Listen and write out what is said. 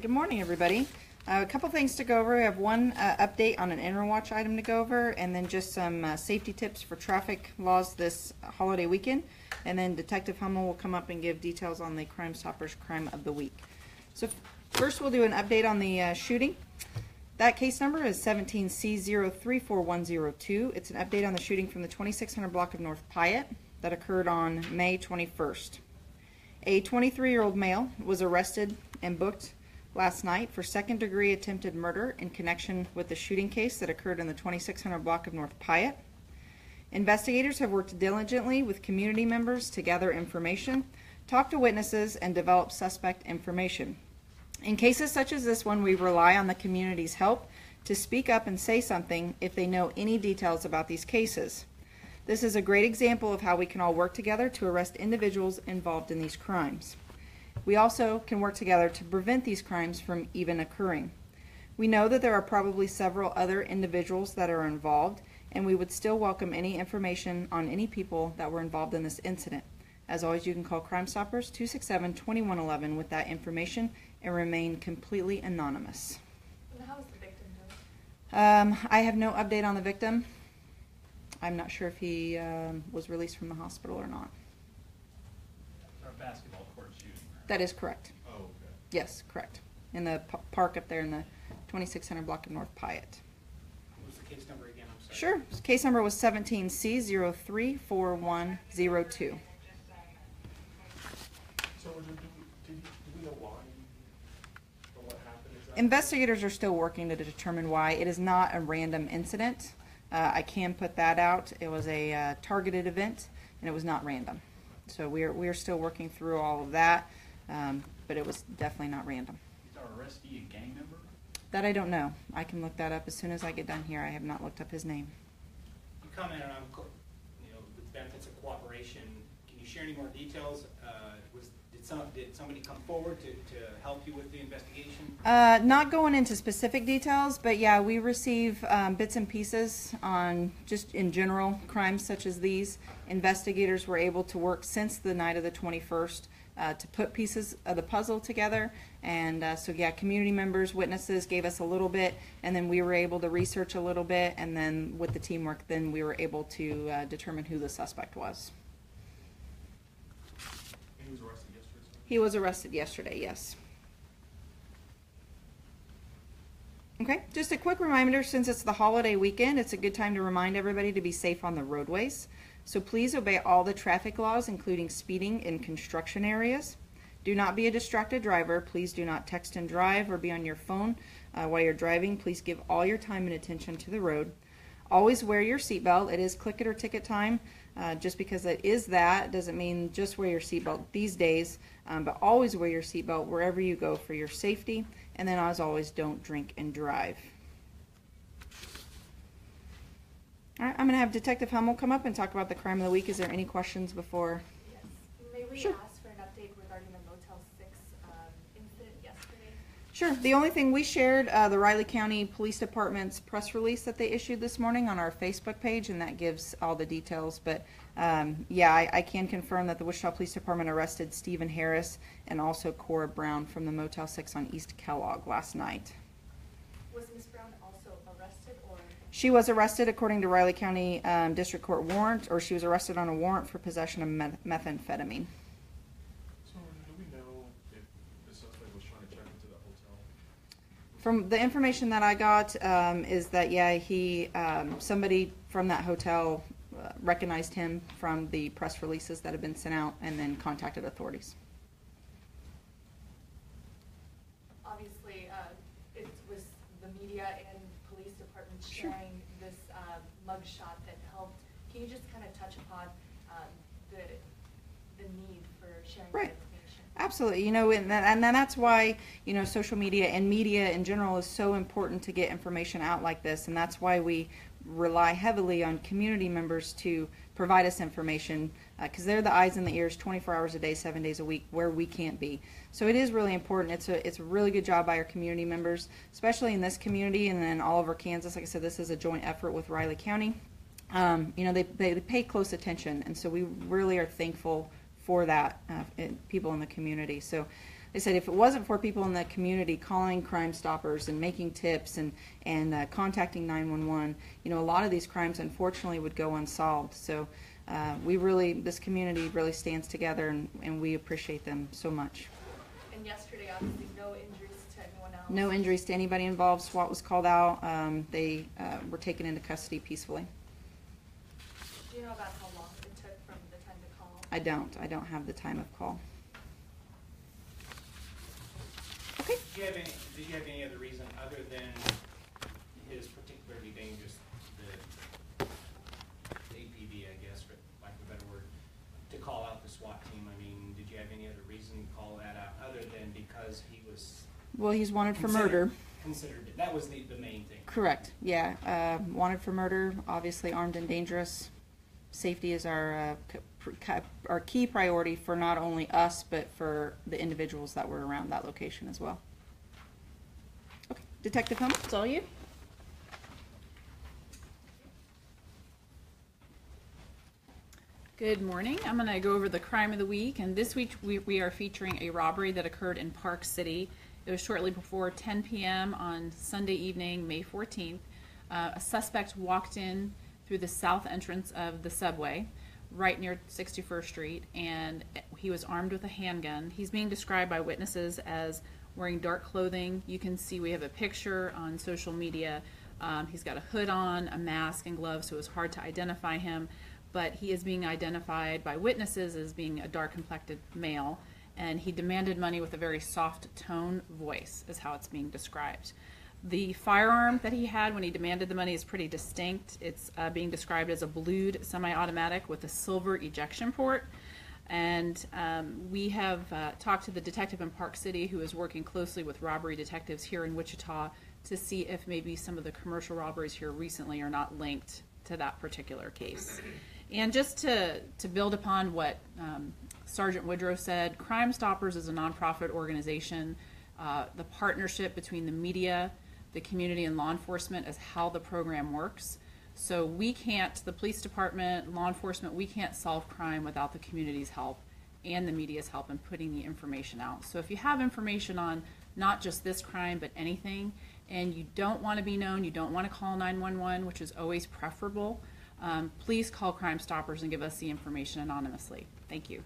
Good morning, everybody. A couple things to go over. We have one update on an Interwatch item to go over, and then just some safety tips for traffic laws this holiday weekend. And then Detective Hummel will come up and give details on the Crime Stoppers Crime of the Week. So first we'll do an update on the shooting. That case number is 17C034102. It's an update on the shooting from the 2600 block of North Piatt that occurred on May 21st. A 23-year-old male was arrested and booked last night for second-degree attempted murder in connection with the shooting case that occurred in the 2600 block of North Piatt. Investigators have worked diligently with community members to gather information, talk to witnesses, and develop suspect information. In cases such as this one, we rely on the community's help to speak up and say something if they know any details about these cases. This is a great example of how we can all work together to arrest individuals involved in these crimes. We also can work together to prevent these crimes from even occurring. We know that there are probably several other individuals that are involved, and we would still welcome any information on any people that were involved in this incident. As always, you can call Crime Stoppers 267-2111 with that information and remain completely anonymous. And how is the victim doing? I have no update on the victim. I'm not sure if he was released from the hospital or not. Our basketball court shooting. That is correct. Oh, okay. Yes, correct. In the park up there in the 2600 block of North Piatt. What was the case number again? I'm sorry. Sure. Case number was 17C034102. So do we know why or what happened exactly? Investigators are still working to determine why. It is not a random incident. I can put that out. It was a targeted event, and it was not random. So we are still working through all of that, but it was definitely not random. Is our arrestee a gang member? That I don't know. I can look that up as soon as I get done here. I have not looked up his name. You commented on, with benefits of cooperation. Can you share any more details? Did somebody come forward to help you with the investigation? Not going into specific details, but yeah, we receive bits and pieces on just in general crimes such as these. Investigators were able to work since the night of the 21st to put pieces of the puzzle together, and so yeah, community members, witnesses gave us a little bit, and then we were able to research a little bit, and then with the teamwork, then we were able to determine who the suspect was. He was arrested yesterday? He was arrested yesterday, yes. Okay, just a quick reminder, since it's the holiday weekend, it's a good time to remind everybody to be safe on the roadways. So please obey all the traffic laws, including speeding in construction areas. Do not be a distracted driver. Please do not text and drive or be on your phone while you're driving. Please give all your time and attention to the road. Always wear your seatbelt. It is click it or ticket time. Just because it is that doesn't mean just wear your seatbelt these days, but always wear your seatbelt wherever you go for your safety. And then, as always, don't drink and drive. All right, I'm going to have Detective Hummel come up and talk about the crime of the week. Is there any questions before? Yes. May we Sure. ask for an update regarding the Motel 6 incident yesterday? Sure. The only thing we shared, the Riley County Police Department's press release that they issued this morning on our Facebook page, and that gives all the details. But yeah, I can confirm that the Wichita Police Department arrested Stephen Harris and also Cora Brown from the Motel 6 on East Kellogg last night. Was Ms. Brown also arrested, or? She was arrested according to Riley County District Court warrant, or she was arrested on a warrant for possession of methamphetamine. So do we know if the suspect was trying to check into the hotel? From the information that I got is that, yeah, he somebody from that hotel recognized him from the press releases that have been sent out and then contacted authorities. Obviously, it was the media and police department Sure. sharing this mugshot that helped. Can you just kind of touch upon the need for sharing Right. that information? Absolutely, and that's why, social media and media in general is so important to get information out like this, and that's why we rely heavily on community members to provide us information, because they're the eyes and the ears 24 hours a day, 7 days a week, where we can't be. So it is really important. It's a really good job by our community members, especially in this community and then all over Kansas. Like I said, this is a joint effort with Riley County. They pay close attention, and so we really are thankful for that, people in the community. So I said if it wasn't for people in the community calling Crime Stoppers and making tips and contacting 911, you know, a lot of these crimes unfortunately would go unsolved. So this community really stands together, and we appreciate them so much. And yesterday, obviously, no injuries to anyone else. No injuries to anybody involved. SWAT was called out. They were taken into custody peacefully. Do you know about how long it took from the time to call? I don't have the time of call. Okay. Did you have any other reason other than his particularly dangerous, the APD, I guess, for lack of a better word, to call out the SWAT team? I mean, did you have any other reason to call that out other than because he was... Well, he's wanted for murder. That was the main thing. Correct. Yeah. Wanted for murder, obviously armed and dangerous. Safety is our key priority for not only us, but for the individuals that were around that location as well. Okay. Detective Helm, it's all you. Good morning. I'm going to go over the crime of the week, and this week we are featuring a robbery that occurred in Park City. It was shortly before 10 p.m. on Sunday evening, May 14th. A suspect walked in through the south entrance of the subway, right near 61st Street, and he was armed with a handgun. He's being described by witnesses as wearing dark clothing. You can see we have a picture on social media. He's got a hood on, a mask, and gloves, so it was hard to identify him. But he is being identified by witnesses as being a dark-complected male, and he demanded money with a very soft tone voice, is how it's being described. The firearm that he had when he demanded the money is pretty distinct. It's being described as a blued semi-automatic with a silver ejection port. And we have talked to the detective in Park City who is working closely with robbery detectives here in Wichita to see if maybe some of the commercial robberies here recently are not linked to that particular case. And just to build upon what Sergeant Woodrow said, Crime Stoppers is a nonprofit organization. The partnership between the media, the community, and law enforcement is how the program works. So we can't, the police department, law enforcement, we can't solve crime without the community's help and the media's help in putting the information out. So if you have information on not just this crime but anything, and you don't want to be known, you don't want to call 911, which is always preferable, please call Crime Stoppers and give us the information anonymously. Thank you.